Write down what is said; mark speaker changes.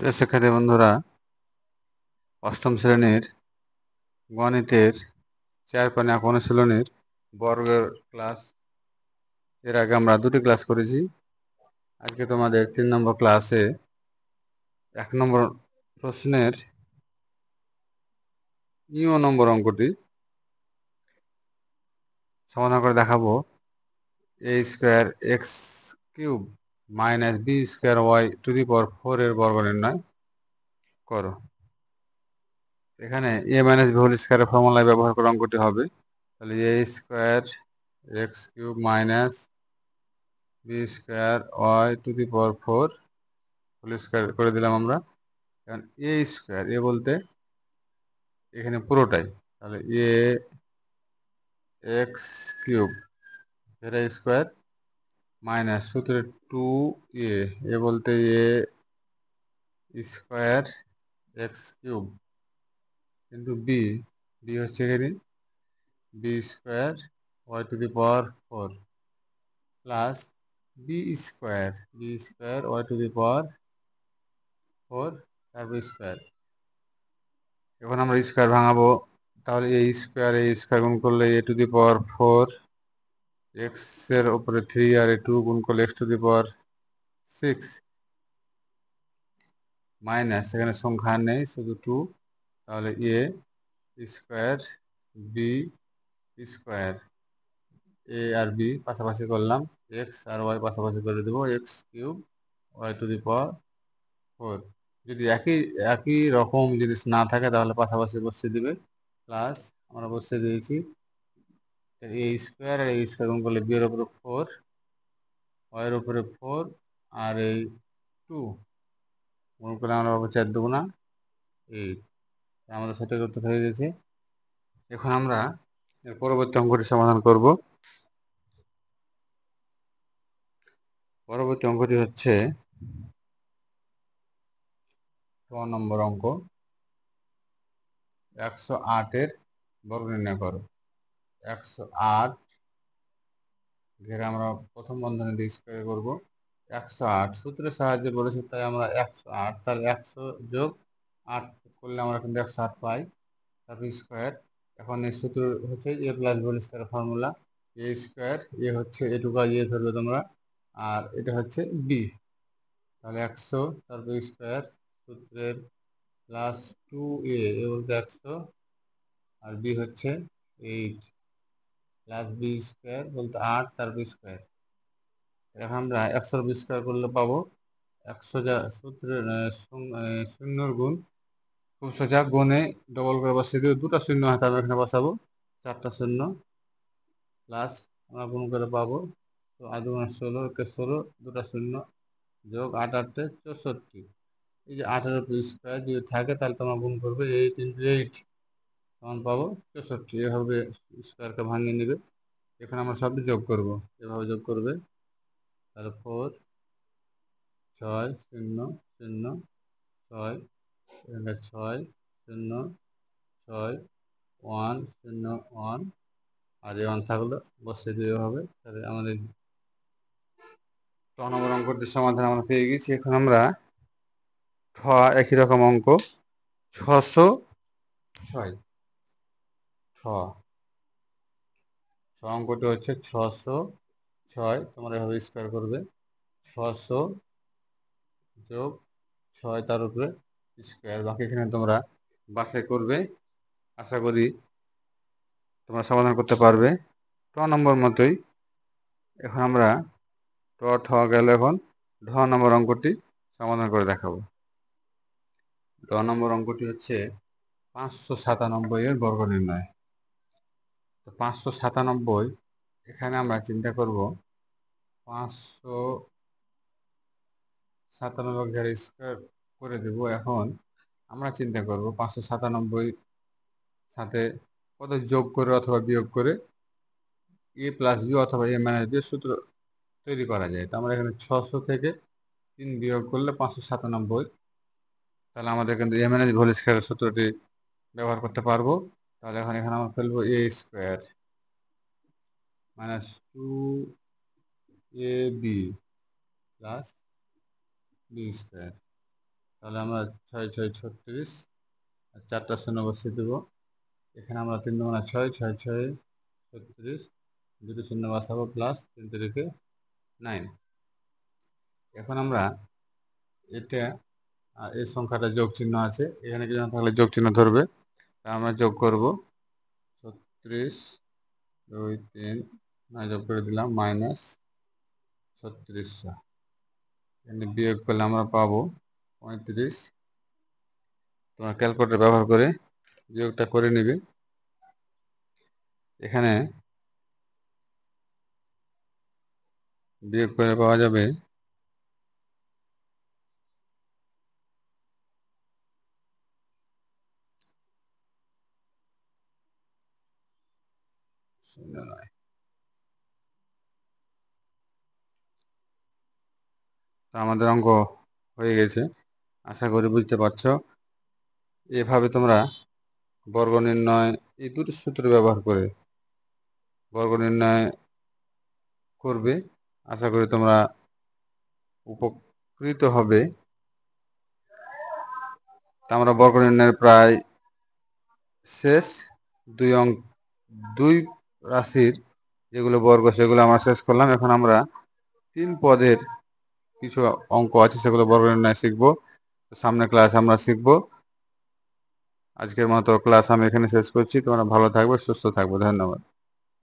Speaker 1: প্রিয় শিক্ষার্থী বন্ধুরা, অষ্টম শ্রেণীর গণিতের 4 অনুশীলনীর বর্গের ক্লাস এর আগে আমরা 2টি ক্লাস করেছি। আজকে তোমাদের 3 নম্বর ক্লাসে 1 নম্বর প্রশ্নের নম্বর অঙ্কটি সমাধান করে দেখাবো। a square X cube minus B square Y to the power 4 এর বর্গ নির্ণয় করো। এখানে a মাইনাস বি হোল স্কোয়ারের ফর্মুলায় ব্যবহার করে অঙ্কটি হবে। তাহলে a square X cube minus B square Y to the power 4 whole square করে দিলাম আমরা। এখন এ স্কোয়ার, এ বলতে এখানে পুরোটাই, তাহলে এ এক্স কিউব এটা স্কোয়ার মাইনাস সূত্রে 2 এ বলতে এ স্কোয়ার এক্স কিউব কিন্তু বি, বি হচ্ছে এখানে B square Y to the power 4 plus B square Y to the power 4 তারপর স্কোয়ার। এখন আমরা স্কোয়ার ভাঙাবো, তাহলে এ স্কোয়ার গুণ করলে এ টু দি পাওয়ার 4 এক্স এর উপরে 3 আর এ 2 গুণ করলে X to the power 6 minus এখানে সংখ্যা নেই শুধু 2, তাহলে A square B square, A আর বি পাশাপাশি করলাম, এক্স আর ওয়াই পাশাপাশি করে দেবো, X cube Y to the power 4। যদি একই একই রকম জিনিস না থাকে তাহলে পাশাপাশি বসিয়ে দিবে, প্লাস আমরা বসিয়ে দিয়েছি এ স্কোয়ার আর এ স্কোয়ার গুণ করলে বি এর উপরে 4 ওয়াই এর উপরে 4 আর এই 2 গুণ করলে আমরা পাবো 4 দুগুণা 8। আমাদের সঠিক উত্তর হয়ে গেছে। এখন আমরা এর পরবর্তী অঙ্কটি সমাধান করব। পরবর্তী অঙ্কটি হচ্ছে 6 নম্বর অঙ্ক। 108 এর বর্গ নির্ণয় করো। 108 ঘেরে আমরা প্রথম বন্ধনী দিয়ে স্কোয়ার করবো। 108 সূত্রের সাহায্যে বলেছে, তাই আমরা 108, তাহলে 100 যোগ 8 করলে আমরা কিন্তু 108 পাই, তারপর স্কোয়ার। এখন এই সূত্র হচ্ছে A plus B whole square formula. A square, A হচ্ছে এটুকু ইয়ে ধরবে তোমরা, আর এটা হচ্ছে বি, তাহলে 100 তারপর স্কোয়ার সূত্রের প্লাস 2 এ বলতে 100 আর বি হচ্ছে 8 প্লাস বি স্কোয়ার বলতে 8 তারপর স্কোয়ার। এখন আমরা 100 বি স্কোয়ার করলে পাবো 100, যা সূত্রের শূন্যর গুণ খুব সোজা, গুণে ডবল করে বসিয়ে দিয়ে 2টা শূন্য হাতে আমরা এখানে বসাবো, 4টা শূন্য প্লাস আমরা গুণ করে পাবো 16 একে 16 2টা শূন্য যোগ 8 8 64। এই যে 18 স্কোয়ার যদি থাকে তাহলে তোমরা গুণ করবে 8 ইন্টু 8 সমান পাবো 64। এভাবে স্কোয়ারকে ভাঙিয়ে নেবে। এখানে আমরা সবই যোগ করব, এভাবে যোগ করবে, তাহলে 4 6 0 0 6 এখানে 6 0 6 1 0 1 আর এই 1 থাকলো বসিয়ে দিয়ে হবে। তাহলে আমাদের 6 নম্বর অঙ্কটির সমাধান আমরা পেয়ে গেছি। এখন আমরা একই রকম অঙ্ক 606 অঙ্কটি হচ্ছে 606। তোমরা এভাবে স্কোয়ার করবে, 600 যোগ 6 তার উপরে স্কোয়ার। বাকি এখানে তোমরা বাছাই করবে, আশা করি তোমরা সমাধান করতে পারবে। 6 নম্বর মতোই এখন আমরা গেল, এখন ঢ নম্বর অঙ্কটি সমাধান করে দেখাবো। ঢ নম্বর অঙ্কটি হচ্ছে 597 এর বর্গ নির্ণয়। তো 597, এখানে আমরা চিন্তা করব 597 ঘেরে স্কোয়ার করে দেব। এখন আমরা চিন্তা করব 597 সাথে কত যোগ করে অথবা বিয়োগ করে এ প্লাস বি অথবা এ মাইনাস বি সূত্র তৈরি করা যায়। তো আমরা এখানে 600 থেকে 3 বিয়োগ করলে 597, তাহলে আমাদের কিন্তু এ মাইনাস বি হোল স্কোয়ারের সূত্রটি ব্যবহার করতে পারবো। তাহলে এখানে আমরা ফেলবো A square minus 2ab plus B square তাহলে আমরা 6 6 36 আর 4টা শূন্য বসিয়ে দেবো। এখানে আমরা 3 দুগুণে 6 6 6 36 দুটো শূন্য বসাবো প্লাস 3 3 9। এখন আমরা এটা এই সংখ্যাটা যোগ চিহ্ন আছে, এখানে কিছু না থাকলে যোগ চিহ্ন ধরবে। তা আমরা যোগ করব 36 2 3 যোগ করে দিলাম মাইনাস 3600। এখানে বিয়োগ করলে আমরা পাবো 35। তোমরা ক্যালকুলেটর ব্যবহার করে বিয়োগটা করে নিবে। এখানে বিয়োগ করে পাওয়া যাবে 09। তা আমাদের অঙ্ক হয়ে গেছে, আশা করি বুঝতে পারছো। এভাবে তোমরা বর্গ নির্ণয় এই দুটো সূত্র ব্যবহার করে বর্গ নির্ণয় করবে। আশা করি তোমরা উপকৃত হবে। তা আমরা বর্গ নির্ণয়ের প্রায় শেষ। দুই রাশির যেগুলো বর্গ সেগুলো আমরা শেষ করলাম। এখন আমরা 3 পদের কিছু অঙ্ক আছে সেগুলো বর্গ নির্ণয় শিখবো। সামনের ক্লাস আমরা শিখবো। আজকের মতো ক্লাস আমি এখানে শেষ করছি। তোমরা ভালো থাকবে, সুস্থ থাকবে। ধন্যবাদ।